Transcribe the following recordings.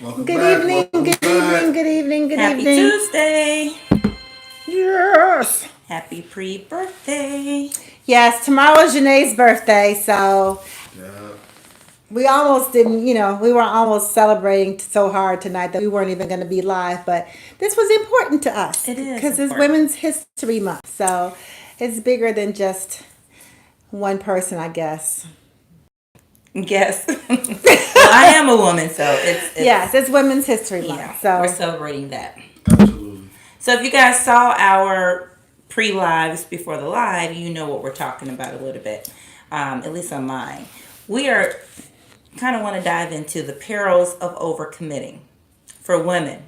Welcome Good back. evening, Welcome good back. evening, good evening, good Happy evening. Tuesday. Yes. Happy pre-birthday. Yes, tomorrow is Janae's birthday, so Yeah. we almost didn't, we were almost celebrating so hard tonight that we weren't even going to be live, but this was important to us It is because it's important. Women's History Month, so it's bigger than just one person, I guess. Yes. Well, I am a woman, so it's Yes, it's Women's History yeah, Month, we're so celebrating that. Absolutely. So if you guys saw our pre-lives before the live, you know what we're talking about a little bit. At least on mine. We are kind of want to dive into the perils of overcommitting for women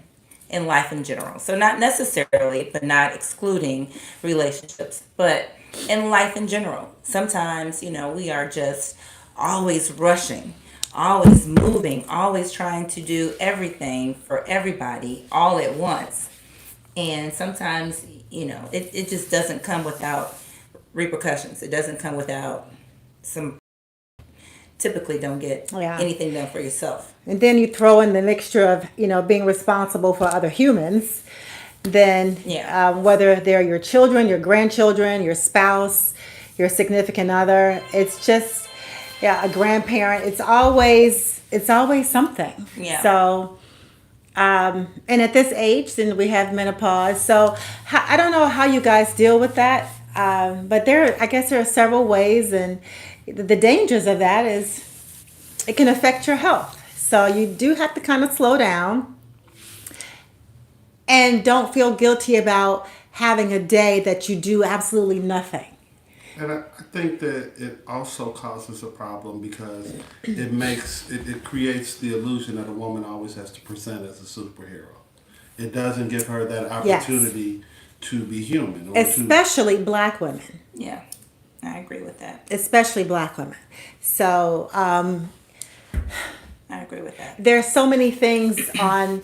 in life in general. So not necessarily, but not excluding relationships, but in life in general. Sometimes, we are just always rushing, always moving, always trying to do everything for everybody all at once. And sometimes, it just doesn't come without repercussions. It doesn't come without some typically don't get yeah. anything done for yourself. And then you throw in the mixture of, being responsible for other humans, then Yeah. whether they're your children, your grandchildren, your spouse, your significant other, it's just, yeah, a grandparent. It's always something. Yeah. So, and at this age, then we have menopause. So I don't know how you guys deal with that, but I guess there are several ways, and the dangers of that is it can affect your health. So you do have to kind of slow down and don't feel guilty about having a day that you do absolutely nothing. And I think that it also causes a problem because it creates the illusion that a woman always has to present as a superhero. It doesn't give her that Yes. opportunity to be human or to. Especially black women. Yeah. I agree with that. Especially black women. So I agree with that. there's so many things on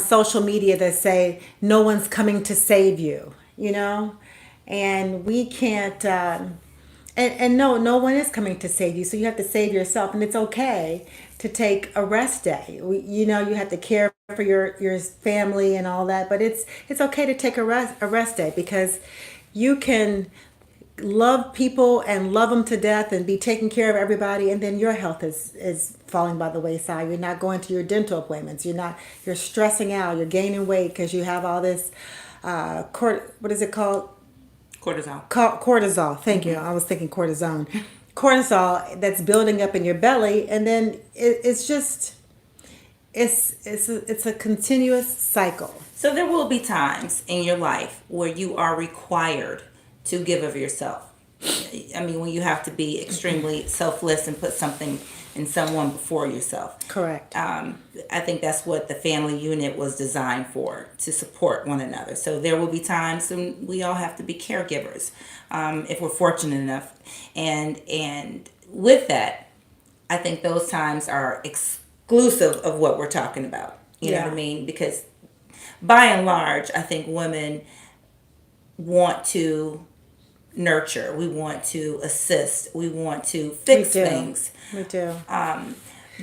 social media that say no one's coming to save you, and we can't. And no one is coming to save you, so you have to save yourself, and it's okay to take a rest day. You have to care for your family and all that, but it's okay to take a rest day because you can love people and love them to death and be taking care of everybody, and then your health is falling by the wayside. You're not going to your dental appointments. You're stressing out. You're gaining weight because you have all this what is it called? Cortisol. Cortisol. Thank you. I was thinking cortisone. Cortisol that's building up in your belly, and then it's just it's a continuous cycle. So there will be times in your life where you are required to give of yourself. I mean, when you have to be extremely selfless and put something and someone before yourself. Correct. I think that's what the family unit was designed for, to support one another. So there will be times when we all have to be caregivers, if we're fortunate enough. And with that, I think those times are exclusive of what we're talking about. You know what I mean? Because by and large, I think women want to nurture, we want to assist, we want to fix things. We do.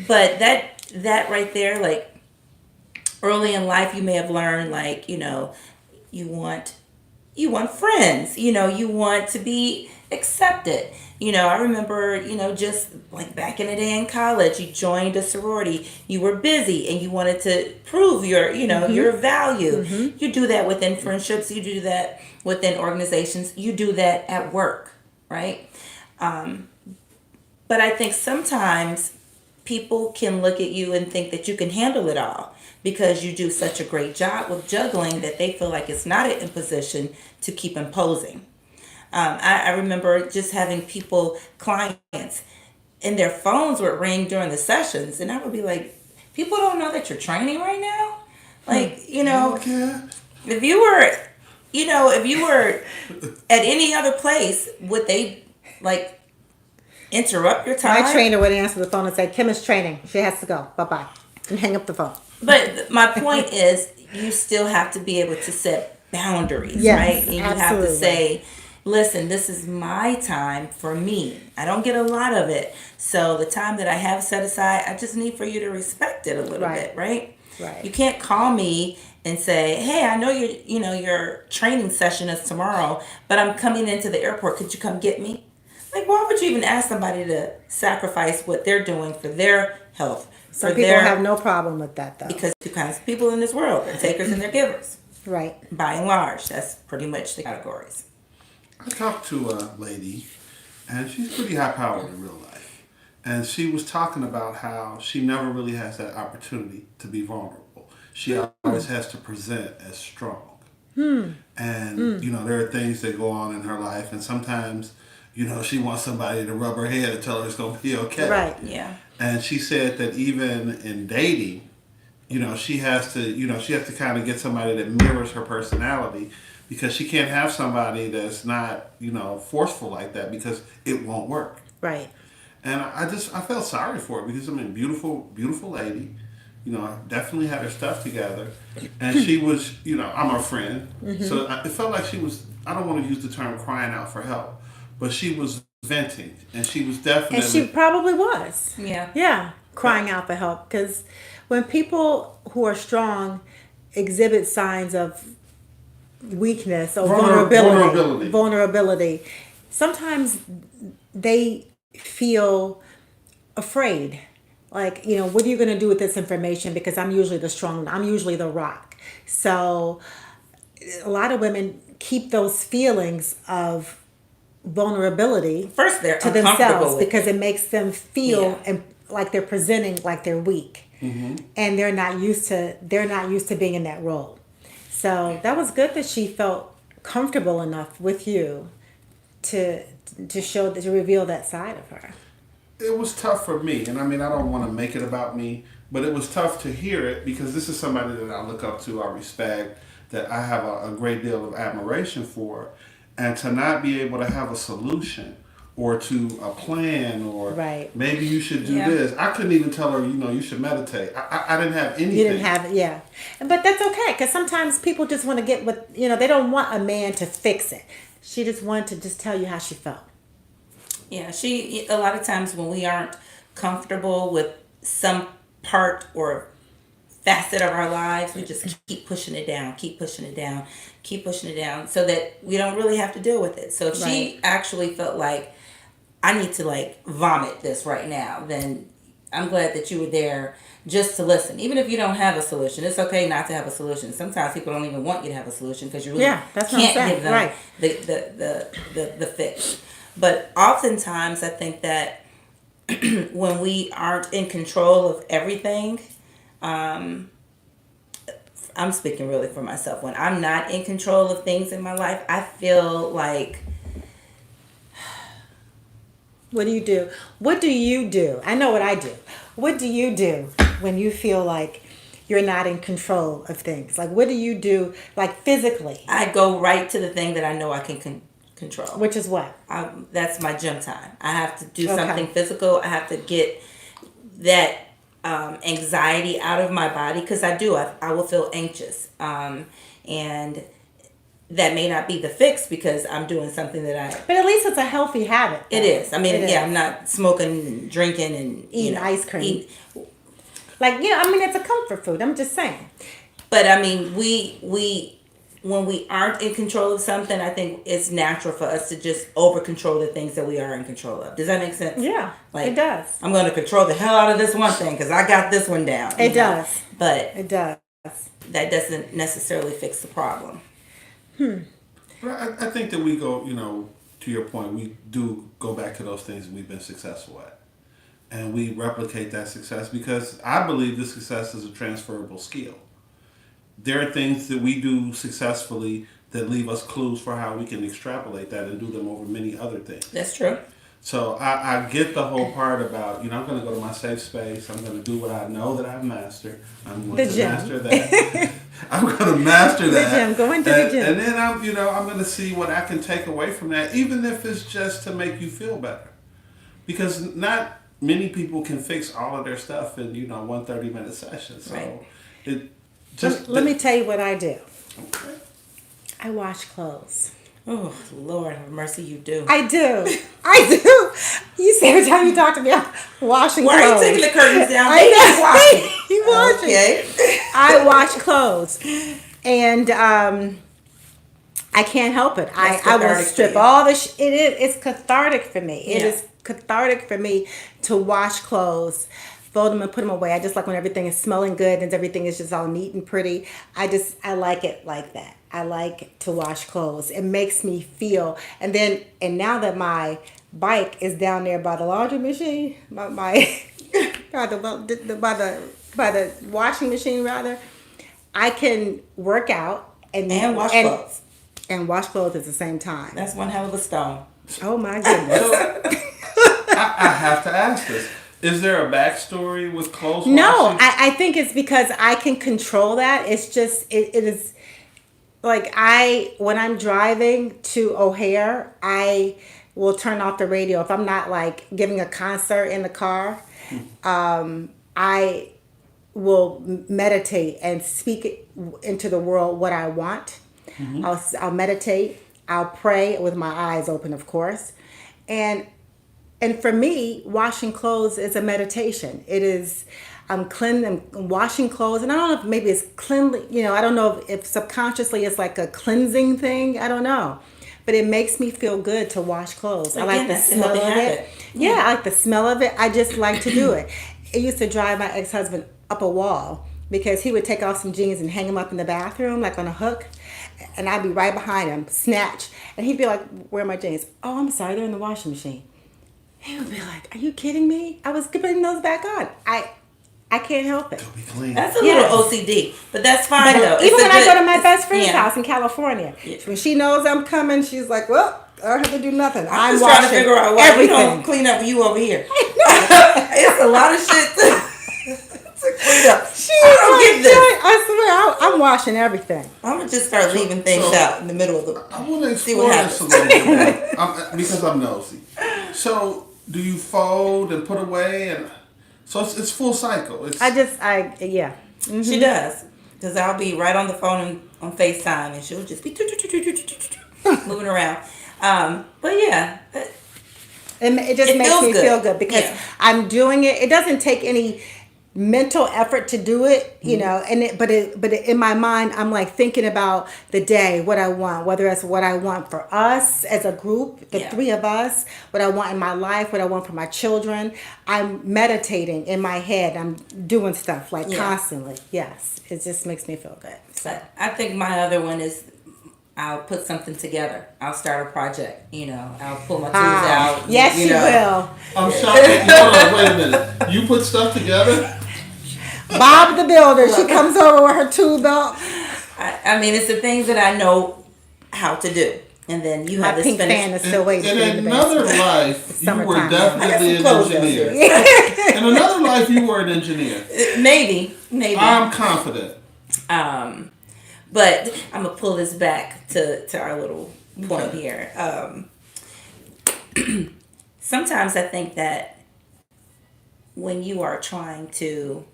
But that right there, like early in life, you may have learned, like, you want friends, you want to be accepted. I remember, just like back in the day in college, you joined a sorority, you were busy and you wanted to prove your value. You do that within friendships, you do that within organizations, you do that at work, right? But I think sometimes people can look at you and think that you can handle it all because you do such a great job with juggling that they feel like it's not an imposition to keep imposing. I remember just having clients, and their phones would ring during the sessions, and I would be like, people don't know that you're training right now? Like, Okay. if you were, if you were at any other place, would they, like, interrupt your time? My trainer would answer the phone and say, Kim is training. She has to go. Bye-bye. And hang up the phone. But my point is, you still have to be able to set boundaries, Yes, right? And you have to absolutely. say, listen, this is my time for me. I don't get a lot of it. So the time that I have set aside, I just need for you to respect it a little Right. bit, right? Right. You can't call me and say, "Hey, I know your training session is tomorrow, but I'm coming into the airport. Could you come get me?" Like, why would you even ask somebody to sacrifice what they're doing for their health? Some For people their have no problem with that, though. Because two kinds of people in this world, they're takers and they're givers. Right. By and large, that's pretty much the categories. I talked to a lady, and she's pretty high powered in real life. And she was talking about how she never really has that opportunity to be vulnerable. She always has to present as strong. And, there are things that go on in her life, and sometimes, she wants somebody to rub her head and tell her it's going to be okay. Right. Yeah. And she said that even in dating, she has to kind of get somebody that mirrors her personality, because she can't have somebody that's not, forceful like that, because it won't work. Right. And I felt sorry for her, because beautiful lady, definitely had her stuff together, and she was, I'm her friend, so it felt like she was. I don't want to use the term crying out for help, but she was venting, and she was definitely. And she probably was. Yeah. Yeah. Crying out for help. Because when people who are strong exhibit signs of weakness or vulnerability, sometimes they feel afraid. Like, what are you going to do with this information? Because I'm usually I'm usually the rock. So a lot of women keep those feelings of vulnerability First, they're to uncomfortable themselves with because it. it makes them feel Yeah. and like they're presenting like they're weak, and they're not used to being in that role. So that was good that she felt comfortable enough with you to reveal that side of her. It was tough for me, and I mean, I don't want to make it about me, but it was tough to hear it, because this is somebody that I look up to, I respect, that I have a great deal of admiration for, and to not be able to have a solution or to a plan, or Right. maybe you should do Yeah. this. I couldn't even tell her, you should meditate. I didn't have anything. You didn't have it, yeah. But that's okay, because sometimes people just want to get they don't want a man to fix it. She just wanted to just tell you how she felt. Yeah, a lot of times when we aren't comfortable with some part or facet of our lives, we just keep pushing it down, so that we don't really have to deal with it. So if she actually felt like, I need to vomit this right now, then I'm glad that you were there just to listen. Even if you don't have a solution, it's okay not to have a solution. Sometimes people don't even want you to have a solution, because you really that's what I'm can't saying. give them Right. the fix. But oftentimes I think that when we aren't in control of everything, I'm speaking really for myself. When I'm not in control of things in my life, I feel like, What do you do? What do you do? I know what I do. What do you do when you feel like you're not in control of things? Like, what do you do, like, physically? I go right to the thing that I know I can control. Which is what? That's my gym time. I have to do Okay. something physical. I have to get that anxiety out of my body, because I will feel anxious, and that may not be the fix, because I'm doing something that But at least it's a healthy habit. it is. I mean, It yeah, is. I'm not smoking and drinking and Eating ice cream. eat- It's a comfort food. I'm just saying. But I mean, we when we aren't in control of something, I think it's natural for us to just over control the things that we are in control of. Does that make sense? Yeah, it does. I'm going to control the hell out of this one thing because I got this one down. It does. But It does. that doesn't necessarily fix the problem. But I think that we go, to your point, we do go back to those things we've been successful at. And we replicate that success, because I believe this success is a transferable skill. There are things that we do successfully that leave us clues for how we can extrapolate that and do them over many other things. That's true. So I get the whole part about, I'm going to go to my safe space. I'm going to do what I know that I've mastered. I'm going to gym. master that. I'm going to master that. gym. Go into the gym. And then I'm going to see what I can take away from that, even if it's just to make you feel better. Because not many people can fix all of their stuff in, one 30-minute session. So Right. it just... Let me tell you what I do. Okay. I wash clothes. Oh, Lord have mercy, you do. I do. I do. You say every time you talk to me, I'm washing Why are you clothes. taking the curtains down? I Baby, know. you washing. You washing. Okay. I wash clothes. And I can't help it. That's I will cathartic for strip you. all the it's cathartic for me. It Yeah. is cathartic for me to wash clothes, fold them and put them away. I just like when everything is smelling good and everything is just all neat and pretty. I like it like that. I like to wash clothes. It makes me feel, and now that my bike is down there by the laundry machine, my by the washing machine rather, I can work out And wash clothes. and wash clothes at the same time. That's one hell of a stone. Oh my goodness. So I have to ask this. Is there a backstory with clothes No, washing? I think it's because I can control that. It's just it is like when I'm driving to O'Hare, I will turn off the radio. If I'm not like giving a concert in the car, I will meditate and speak into the world what I want. I'll meditate. I'll pray with my eyes open, of course, and for me, washing clothes is a meditation. It is I'm washing clothes, and I don't know if maybe it's cleanly. I don't know if subconsciously it's like a cleansing thing. I don't know, but it makes me feel good to wash clothes. I like the that's a smell healthy of habit. it. Yeah, I like the smell of it. I just like to do it. It used to drive my ex-husband up a wall because he would take off some jeans and hang them up in the bathroom like on a hook, and I'd be right behind him, snatch, and he'd be like, "Where are my jeans?" "Oh, I'm sorry, they're in the washing machine." He would be like, "Are you kidding me? I was putting those back on." I can't help it. They'll be clean. That's a Yes. little OCD, but that's fine But though. even when I go to my it's- best friend's yeah. house in California, when she knows I'm coming, she's like, "Well, I don't have to do nothing. I'm I'm just trying to washing figure out why everything." you don't clean up when you over here. It's a lot of shit to clean up. I don't get this. I swear, I'm washing everything. I'm gonna just start leaving things so- out in the middle of the. I want to See what explore this a little bit more, because I'm nosy. So, do you fold and put away, and so it's full cycle? It's, Yeah. She does, because I'll be right on the phone on FaceTime, and she'll just be moving around. But yeah, It just It makes feels me good. feel good because Yeah. I'm doing it. It doesn't take any mental effort to do it, but in my mind, I'm like thinking about the day, what I want, whether it's what I want for us as a group, the Yeah. three of us, what I want in my life, what I want for my children. I'm meditating in my head. I'm doing stuff like Yeah. constantly. Yes. It just makes me feel good. So. but I think my other one is I'll put something together. I'll start a project. I'll pull my tools out. Yes, you will. I'm shocked. Hold on, wait a minute. You put stuff together? Bob the Builder. She comes over with her tool belt. I mean, it's the things that I know how to do, and then you My have to pink finish. fan is still waiting for me In in the another basement. life, you were summertime. definitely an clothes engineer. downstairs. In another life, you were an engineer. Maybe. I'm confident. But I'm gonna pull this back to our little point here. Sometimes I think that when you are trying to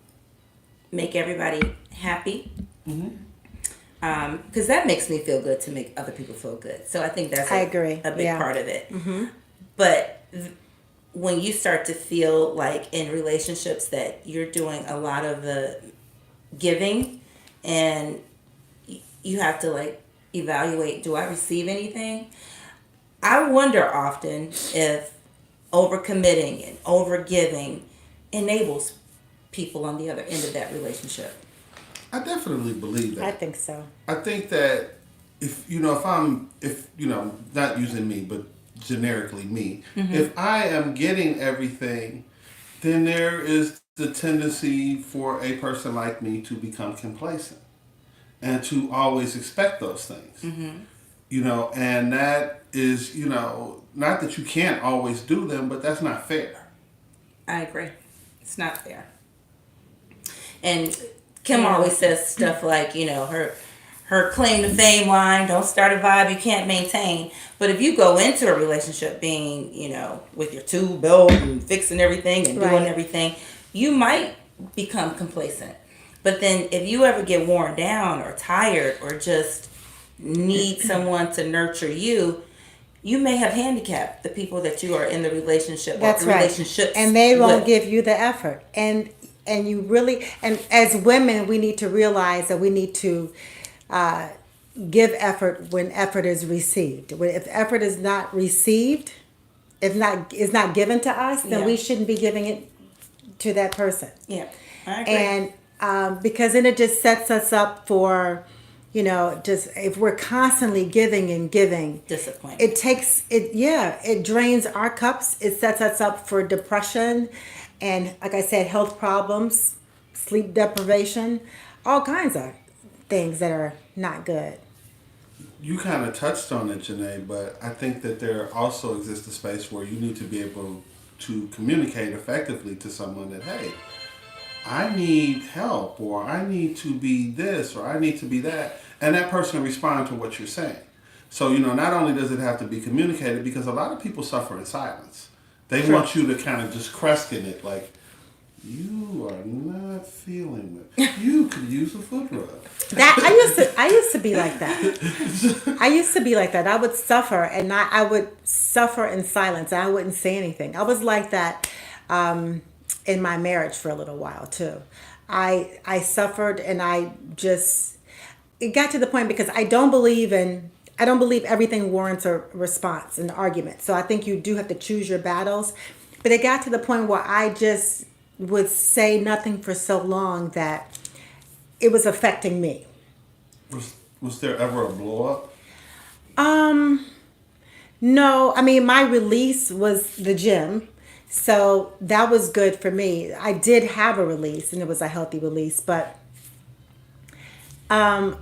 make everybody happy, because that makes me feel good to make other people feel good. So I think that's I agree. a big Yeah. part of it. But when you start to feel like in relationships that you're doing a lot of the giving and you have to like evaluate, do I receive anything? I wonder often if overcommitting and overgiving enables people on the other end of that relationship. I definitely believe that. I think so. I think that if not using me, but generically me, if I am getting everything, then there is the tendency for a person like me to become complacent and to always expect those things. And that is, not that you can't always do them, but that's not fair. I agree. It's not fair. And Kim always says stuff like, her claim to fame line, don't start a vibe you can't maintain. But if you go into a relationship being, with your tool belt and fixing everything and doing Right. everything, you might become complacent. But then if you ever get worn down or tired or just need someone to nurture you, you may have handicapped the people that you are in the relationship That's or right. relationships And they won't with. give you the effort. And you really, and as women, we need to realize that we need to give effort when effort is received. If effort is not received, if not is not given to us, then Yeah. we shouldn't be giving it to that person. Yeah, I agree. And because then it just sets us up for, just if we're constantly giving and giving, Disappointment. it drains our cups. It sets us up for depression and, like I said, health problems, sleep deprivation, all kinds of things that are not good. You kind of touched on it, Janae, but I think that there also exists a space where you need to be able to communicate effectively to someone that, hey, I need help, or I need to be this, or I need to be that, and that person respond to what you're saying. So, not only does it have to be communicated, because a lot of people suffer in silence. They want you to kind of just crest in it, like, you are not feeling it. You could use a foot rub. That I used to be like that. I used to be like that. I would suffer, and I would suffer in silence. I wouldn't say anything. I was like that in my marriage for a little while too. I suffered, and it got to the point because I don't believe everything warrants a response, an argument. So I think you do have to choose your battles. But it got to the point where I just would say nothing for so long that it was affecting me. Was there ever a blow up? No, I mean, my release was the gym. So that was good for me. I did have a release, and it was a healthy release, but I'm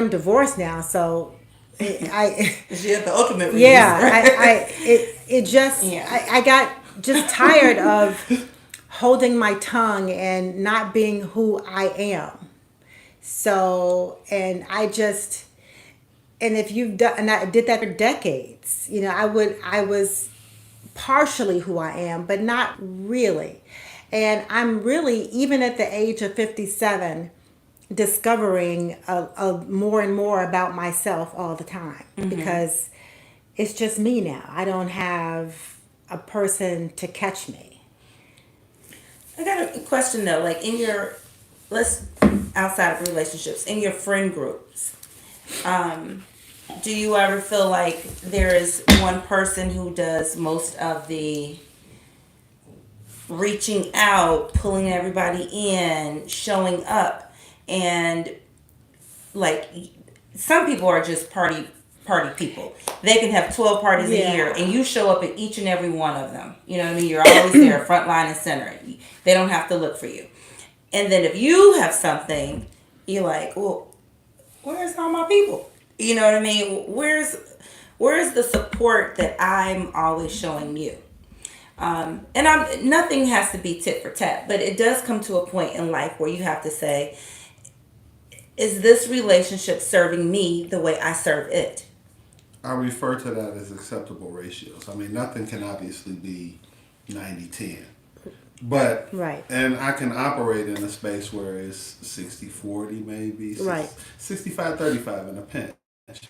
divorced now, so She had the ultimate release, yeah, right? I got just tired of holding my tongue and not being who I am. So, and if you've done, and I did that for decades, I was partially who I am, but not really. And I'm really, even at the age of 57, discovering a more and more about myself all the time, because it's just me now. I don't have a person to catch me. I got a question though, like let's outside of relationships, in your friend groups, do you ever feel like there is one person who does most of the reaching out, pulling everybody in, showing up, and like some people are just party people. They can have 12 parties a year, and you show up at each and every one of them. You know what I mean? You're always there, front line and center. They don't have to look for you. And then if you have something, you're like, well, where's all my people? You know what I mean? Where's the support that I'm always showing you? And nothing has to be tit for tat, but it does come to a point in life where you have to say, is this relationship serving me the way I serve it? I refer to that as acceptable ratios. I mean, nothing can obviously be 90-10. But, Right. and I can operate in a space where it's 60-40 maybe, Right. 65-35 in a pinch.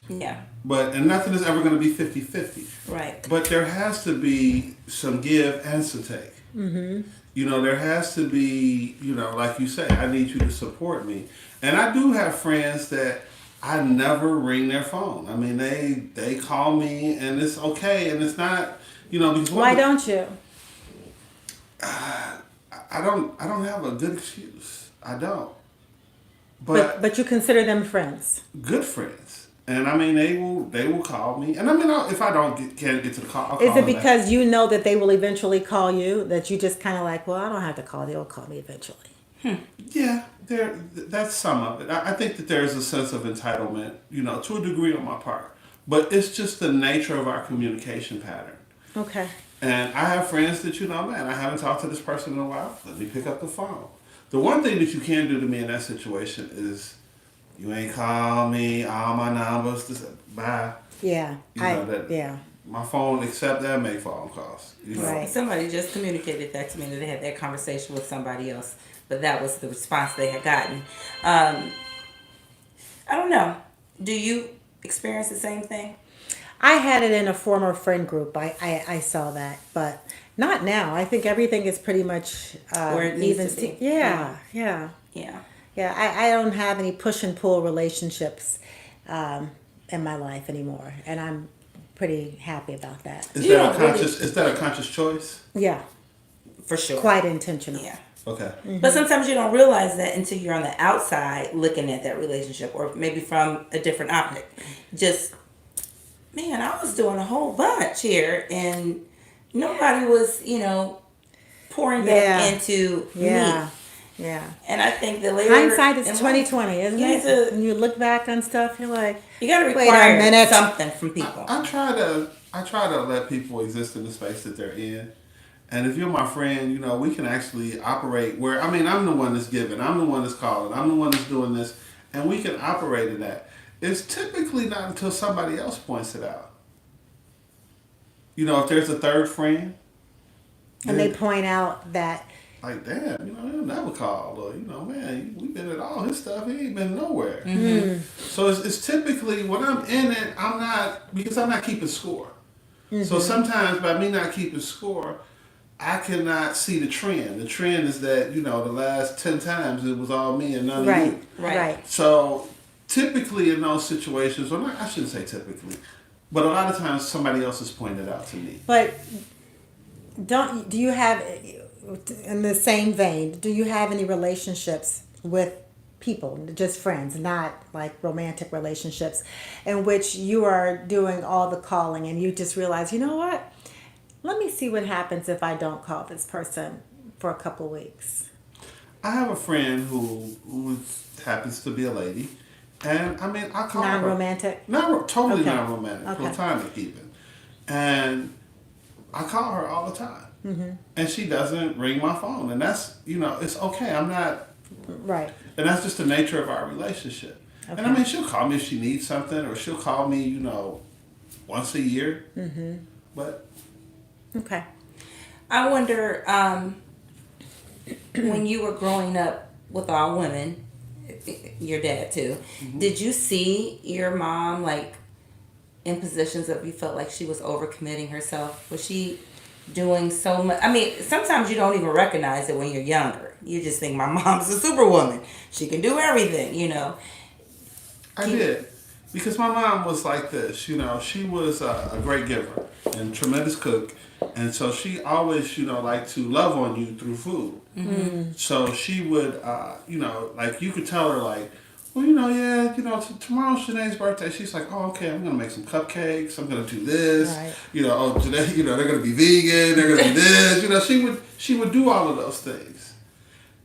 Yeah. And nothing is ever going to be 50-50. Right. But there has to be some give and some take. Mm-hmm. There has to be, like you say, I need you to support me. And I do have friends that I never ring their phone. I mean, they call me and it's okay, and it's not, because Why don't you? I don't have a good excuse. I don't. But you consider them friends. Good friends. And I mean, they will call me. And I mean, if I can't get to the call, I'll call Is it them because back. you know that they will eventually call you, that you just kind of like, well, I don't have to call, they'll call me eventually? Yeah, that's some of it. I think that there's a sense of entitlement, to a degree on my part. But it's just the nature of our communication pattern. Okay. And I have friends that, man, I haven't talked to this person in a while. Let me pick up the phone. The one thing that you can do to me in that situation is, you ain't call me, all my numbers, bye. Yeah. Yeah. My phone accept that, make phone calls. Right. Somebody just communicated that to me, that they had that conversation with somebody else, but that was the response they had gotten. I don't know. Do you experience the same thing? I had it in a former friend group. I saw that, but not now. I think everything is pretty much Where it needs even. to be. Yeah, yeah, Yeah. yeah. I don't have any push and pull relationships in my life anymore, and I'm pretty happy about that. Is You that a don't really- conscious? Is that a conscious choice? Yeah, For sure. quite intentional. Yeah. Okay. But sometimes you don't realize that until you're on the outside looking at that relationship, or maybe from a different optic. Just, man, I was doing a whole bunch here, and nobody was, pouring that Yeah. into Yeah, me. yeah. And I think that later Hindsight in is life, 2020, isn't you it? need to- When you look back on stuff, you're like, You got to Wait a require minute. something from people. I try to let people exist in the space that they're in. And if you're my friend, we can actually operate where, I mean, I'm the one that's giving, I'm the one that's calling, I'm the one that's doing this, and we can operate in that. It's typically not until somebody else points it out. If there's a third friend, and they point out that, like, damn, he'll never call, or, man, we've been at all his stuff, he ain't been nowhere. So it's typically, when I'm in it, because I'm not keeping score. So sometimes by me not keeping score, I cannot see the trend. The trend is that, the last 10 times it was all me and none of right, you. right. So typically in those situations, or not, I shouldn't say typically, but a lot of times somebody else has pointed out to me. But do you have, in the same vein, do you have any relationships with people, just friends, not like romantic relationships, in which you are doing all the calling and you just realize, you know what? Let me see what happens if I don't call this person for a couple of weeks. I have a friend who happens to be a lady, and I mean, I call her. Non-romantic? Totally Okay. non-romantic, Okay. platonic even. And I call her all the time. Mm-hmm. And she doesn't ring my phone. And that's, it's okay. I'm not, Right. and that's just the nature of our relationship. And I Okay. mean, she'll call me if she needs something, or she'll call me, once a year. Mm-hmm. But Okay. I wonder, when you were growing up with all women, your dad too, did you see your mom like in positions that you felt like she was overcommitting herself? Was she doing so much? I mean, sometimes you don't even recognize it when you're younger. You just think my mom's a superwoman. She can do everything, I did. Because my mom was like this, she was a great giver and tremendous cook. And so she always, liked to love on you through food. Mm-hmm. So she would, like you could tell her like, well, tomorrow's Shanae's birthday. She's like, oh, okay, I'm going to make some cupcakes. I'm going to do this. Right. Today, they're going to be vegan. They're going to do this. She would do all of those things.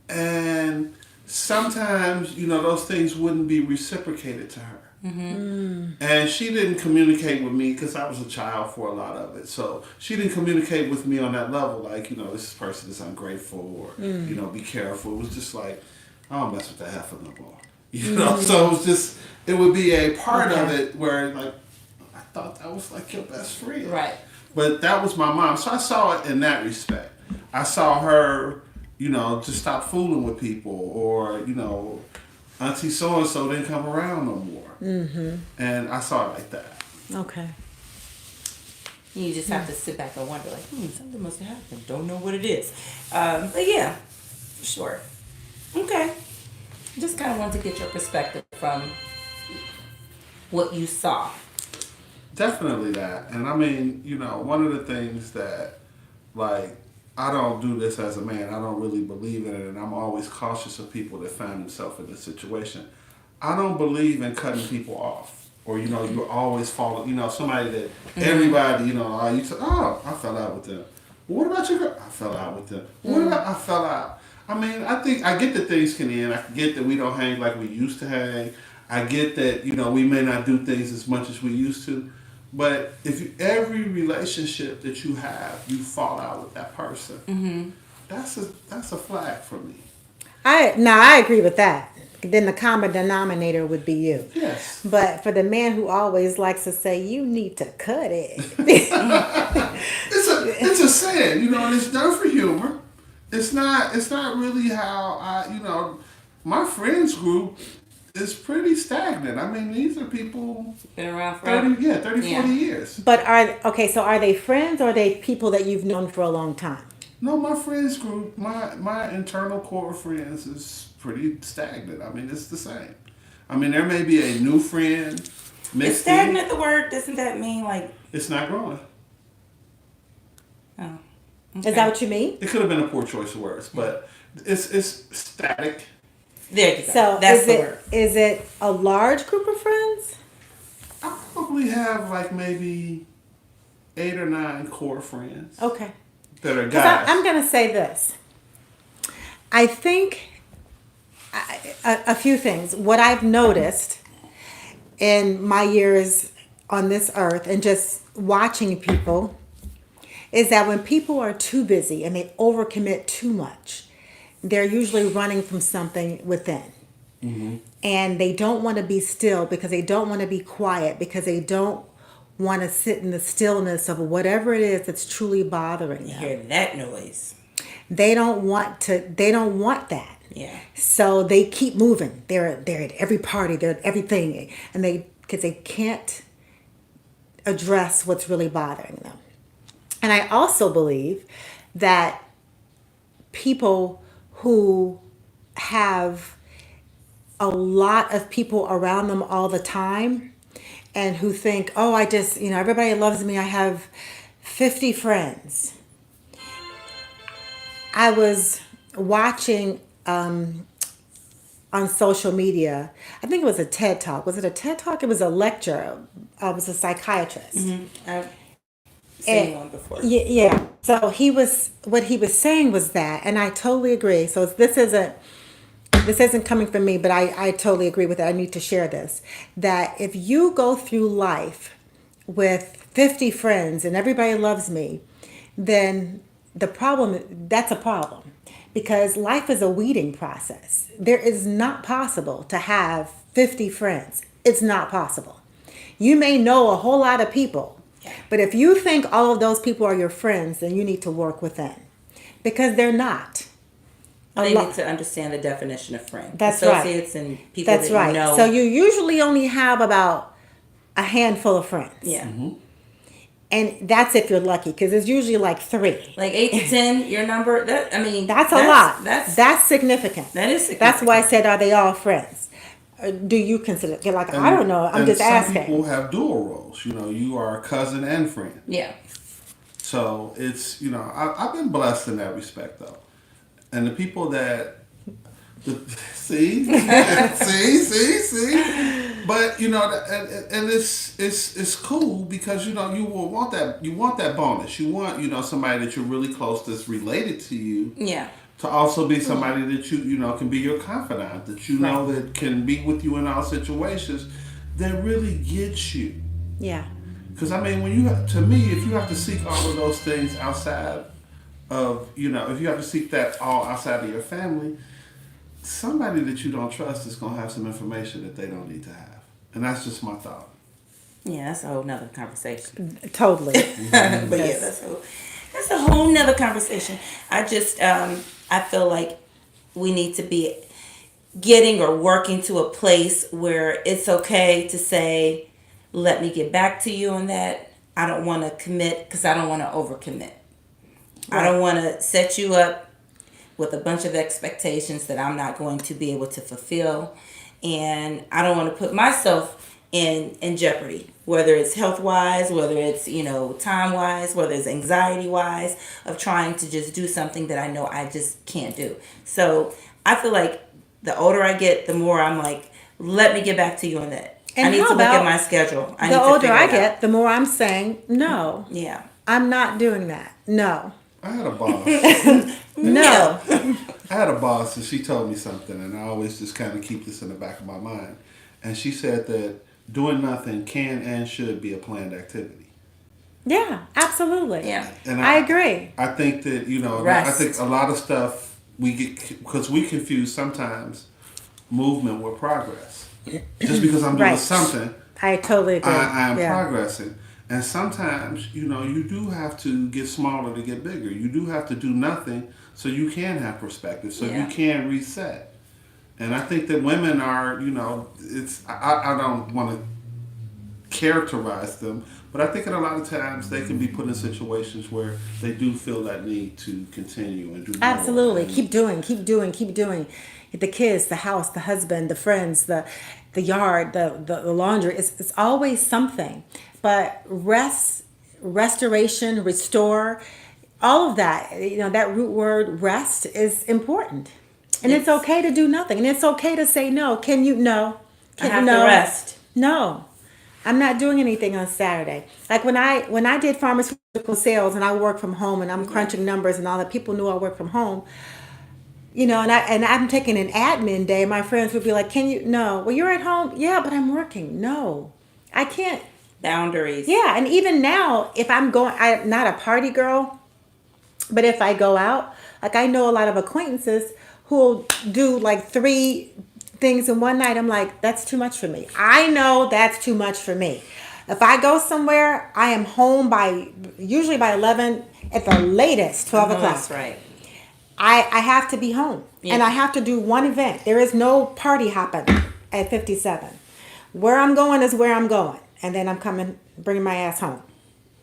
And sometimes, those things wouldn't be reciprocated to her. Mm-hmm. And she didn't communicate with me because I was a child for a lot of it. So she didn't communicate with me on that level, like, this person is ungrateful or, be careful. It was just like, I don't mess with that heifer no more. So it was just, it would be a part of it where, like, I thought that was like your best friend. Right. But that was my mom. So I saw it in that respect. I saw her, just stop fooling with people or, Auntie so-and-so didn't come around no more. Mm-hmm. And I saw it like that. Okay. You just have to sit back and wonder, like, something must have happened. Don't know what it is. But yeah, sure. Okay. Just kind of wanted to get your perspective from what you saw. Definitely that. And I mean, one of the things that, like, I don't do this as a man. I don't really believe in it. And I'm always cautious of people that find themselves in this situation. I don't believe in cutting people off. Or, you're always following, somebody that everybody, you say, oh, I fell out with them. Well, what about your girl? I fell out with them. What about I fell out? I mean, I think, I get that things can end. I get that we don't hang like we used to hang. I get that, we may not do things as much as we used to. But if every relationship that you have, you fall out with that person, that's a flag for me. I agree with that. Then the common denominator would be you. Yes. But for the man who always likes to say, you need to cut it. It's a saying, and it's done for humor. It's not really how my friends group, is pretty stagnant. I mean, these are people Been around forever. 40 years. But so are they friends or are they people that you've known for a long time? No, my friends group, my internal core of friends is pretty stagnant. I mean, it's the same. I mean, there may be a new friend Is mixed stagnant in. the word? Doesn't that mean like, It's not growing. oh, Is that what you mean? It could have been a poor choice of words, but it's static. there you go. So That's is the it word. is it a large group of friends? I probably have like maybe 8 or 9 core friends Okay. that are Because guys. I'm going to say this. I think a few things. What I've noticed in my years on this earth and just watching people is that when people are too busy and they overcommit too much, they're usually running from something within. And they don't want to be still because they don't want to be quiet because they don't want to sit in the stillness of whatever it is that's truly bothering You them. hear that noise. They don't want that. Yeah. So they keep moving. They're at every party, they're at everything, and because they can't address what's really bothering them. And I also believe that people who have a lot of people around them all the time and who think, oh, I just, everybody loves me. I have 50 friends. I was watching on social media, I think it was a TED Talk. Was it a TED Talk? It was a lecture. I was a psychiatrist. I've seen one before. Yeah. So what he was saying was that, and I totally agree. So this isn't coming from me, but I totally agree with it. I need to share this. That if you go through life with 50 friends and everybody loves me, then that's a problem. Because life is a weeding process. There is not possible to have 50 friends. It's not possible. You may know a whole lot of people, but if you think all of those people are your friends, then you need to work within. Because they're not. They need to understand the definition of friend. That's right. Associates and people That's that right. you know. So you usually only have about a handful of friends. Yeah. And that's if you're lucky, because it's usually like 3. Like 8 to 10, your number. That's a lot. That's significant. That is significant. That's why I said, are they all friends? Do you consider? You're like, I don't know. I'm just asking. Some people have dual roles. You are a cousin and friend. Yeah. So it's I've been blessed in that respect though, and the people that see. But and it's cool because you will want that bonus. You want somebody that you're really close that's related to you. Yeah. To also be somebody that you can be your confidant, that you know that can be with you in all situations, that really gets you. Yeah. Because I mean, if you have to seek all of those things outside of if you have to seek that all outside of your family, somebody that you don't trust is gonna have some information that they don't need to have, and that's just my thought. Yeah, that's a whole nother conversation. Totally. But yeah, that's a whole nother conversation. I just I feel like we need to be getting or working to a place where it's okay to say, let me get back to you on that. I don't want to commit because I don't want to overcommit. I don't want to set you up with a bunch of expectations that I'm not going to be able to fulfill. And I don't want to put myself in jeopardy, whether it's health-wise, whether it's, time-wise, whether it's anxiety-wise, of trying to just do something that I know I just can't do. So I feel like the older I get, the more I'm like, let me get back to you on that. And I need to look at my schedule. The older I get, the more I'm saying, no. Yeah. I'm not doing that. No. I had a boss. No. I had a boss, and she told me something, and I always just kind of keep this in the back of my mind. And she said that doing nothing can and should be a planned activity. Yeah, absolutely. Yeah. And I agree. I think that, Rest. I think a lot of stuff we get, because we confuse sometimes movement with progress. Just because I'm doing Right. something, I totally agree. I am progressing. And sometimes, you do have to get smaller to get bigger. You do have to do nothing so you can have perspective, so you can reset. And I think that women are, I don't want to characterize them, but I think in a lot of times they can be put in situations where they do feel that need to continue and do more. Absolutely. And Keep doing, keep doing, keep doing. The kids, the house, the husband, the friends, the yard, the laundry. It's always something. But restoration, restore, all of that, that root word rest is important. And it's okay to do nothing. And it's okay to say no. Can you no? I Can have you to no? rest. No. I'm not doing anything on Saturday. Like when I did pharmaceutical sales and I work from home and I'm crunching numbers and all that, people knew I work from home. And I'm taking an admin day. My friends would be like, "Can you? No. Well, you're at home. Yeah, but I'm working. No, I can't. Boundaries. Yeah, and even now, if I'm not a party girl, but if I go out, like I know a lot of acquaintances who'll do like 3 things in one night. I'm like, that's too much for me. I know that's too much for me. If I go somewhere, I am home usually by 11 at the latest, 12 o'clock. That's right. I have to be home. Yeah. And I have to do one event. There is no party hopping at 57. Where I'm going is where I'm going. And then I'm bringing my ass home.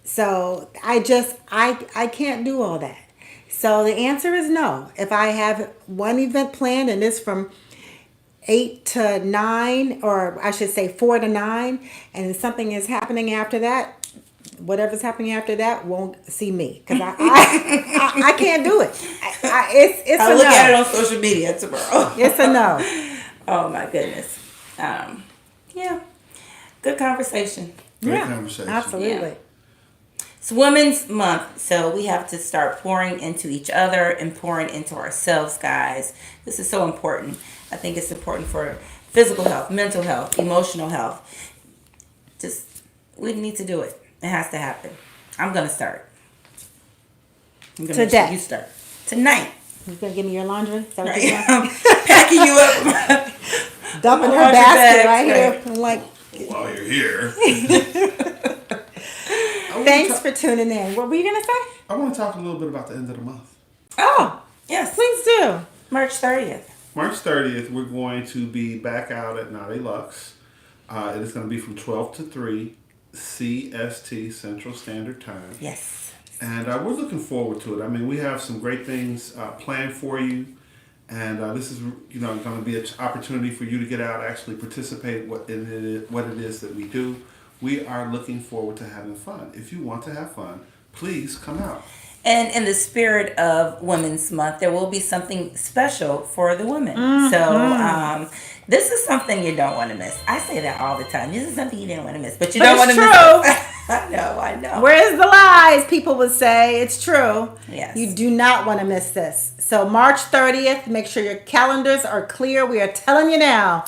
So I can't do all that. So the answer is no. If I have one event planned and it's from 8 to 9, or I should say 4 to 9, and something is happening after that, whatever's happening after that won't see me because I can't do it. It's I'll a look no. at it on social media tomorrow. It's a no. Oh my goodness. Yeah. Good conversation. great conversation. Absolutely. Yeah. It's Women's Month, so we have to start pouring into each other and pouring into ourselves, guys. This is so important. I think it's important for physical health, mental health, emotional health. We need to do it. It has to happen. I'm going to start. I'm gonna Today. make sure you start. Tonight. You gonna give me your laundry? Is that what Right. you're doing? I'm packing you up. Dumping her Laundry basket bags, right here. right. I'm like, While you're here, thanks for tuning in. What were you gonna say? I want to talk a little bit about the end of the month. Oh, yes. Please do. March 30th. March 30th, we're going to be back out at Naughty Lux. It is going to be from 12 to 3 CST, Central Standard Time. Yes. And we're looking forward to it. I mean, we have some great things planned for you. And this is, going to be an opportunity for you to get out, actually participate what it is that we do. We are looking forward to having fun. If you want to have fun, please come out. And in the spirit of Women's Month, there will be something special for the women. So this is something you don't want to miss. I say that all the time. This is something you didn't want to miss, but you don't want to miss it. I know. Where's the lies? People would say it's true. Yes. You do not want to miss this. So March 30th, make sure your calendars are clear. We are telling you now,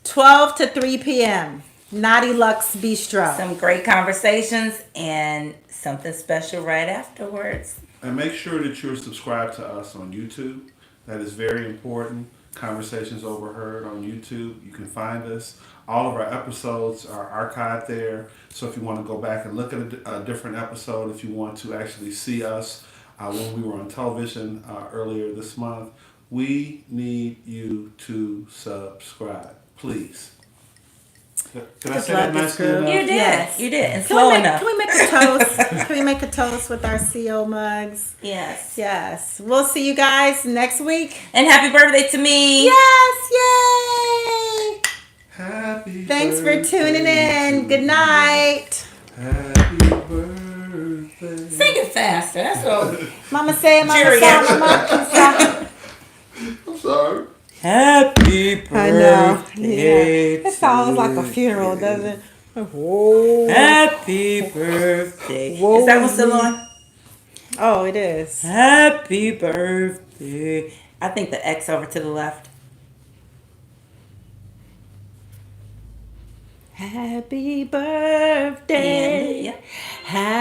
12 to 3 p.m. Naughty Lux Bistro. Some great conversations and something special right afterwards. And make sure that you're subscribed to us on YouTube. That is very important. Conversations Overheard on YouTube. You can find us. All of our episodes are archived there. So if you want to go back and look at a different episode, if you want to actually see us when we were on television earlier this month, we need you to subscribe. Please. Did I say that nicely enough? You did. Yes. You did. And Can slow we make, enough. Can we make a toast? Can we make a toast with our CO mugs? Yes. Yes. We'll see you guys next week. And happy birthday to me. Yes. Yay. Happy Thanks for birthday tuning in. to Good night. you. Happy birthday. Sing it faster. That's all. Mama say, Mama Jerry, say, Mama say. I'm sorry. Happy birthday. I know. Yeah. It sounds like a funeral, doesn't it? Whoa. Happy birthday. Whoa. Is that one still on? Oh, it is. Happy birthday. I think the X over to the left. Happy birthday. Yeah. Happy